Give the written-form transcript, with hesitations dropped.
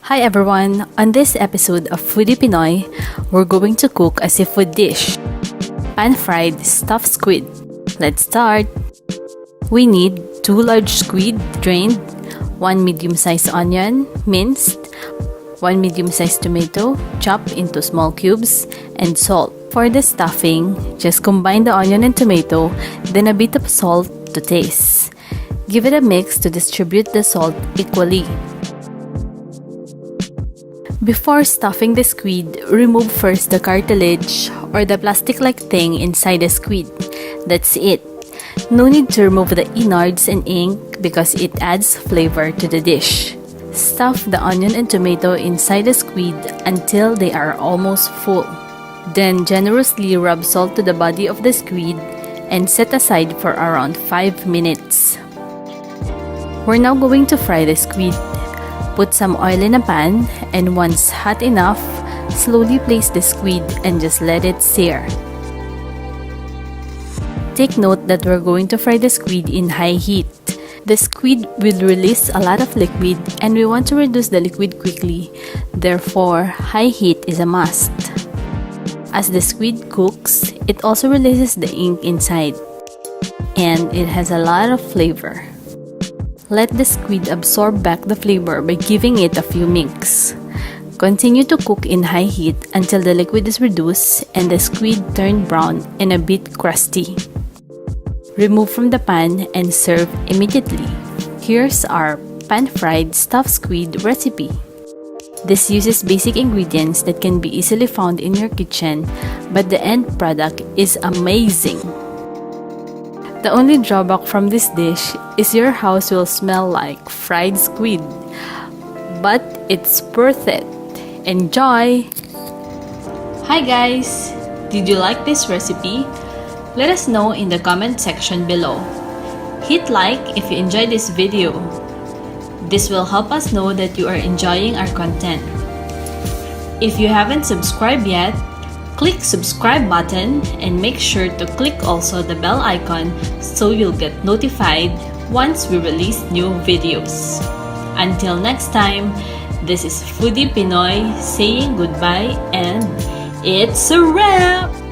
Hi everyone! On this episode of Foodie Pinoy, we're going to cook a seafood dish. Pan-fried stuffed squid. Let's start! We need 2 large squid drained, 1 medium-sized onion minced, 1 medium-sized tomato chopped into small cubes, and salt. For the stuffing, just combine the onion and tomato, then a bit of salt to taste. Give it a mix to distribute the salt equally. Before stuffing the squid, remove first the cartilage or the plastic-like thing inside the squid. That's it. No need to remove the innards and ink because it adds flavor to the dish. Stuff the onion and tomato inside the squid until they are almost full. Then generously rub salt to the body of the squid and set aside for around 5 minutes. We're now going to fry the squid. Put some oil in a pan, and once hot enough, slowly place the squid and just let it sear. Take note that we're going to fry the squid in high heat. The squid will release a lot of liquid and we want to reduce the liquid quickly. Therefore, high heat is a must. As the squid cooks, it also releases the ink inside, and it has a lot of flavor. Let the squid absorb back the flavor by giving it a few minks. Continue to cook in high heat until the liquid is reduced and the squid turned brown and a bit crusty. Remove from the pan and serve immediately. Here's our pan-fried stuffed squid recipe. This uses basic ingredients that can be easily found in your kitchen, but the end product is amazing. The only drawback from this dish is your house will smell like fried squid. But it's worth it. Enjoy! Hi guys! Did you like this recipe? Let us know in the comment section below. Hit like if you enjoyed this video. This will help us know that you are enjoying our content. If you haven't subscribed yet, click subscribe button and make sure to click also the bell icon so you'll get notified once we release new videos. Until next time, this is Foodie Pinoy saying goodbye and it's a wrap!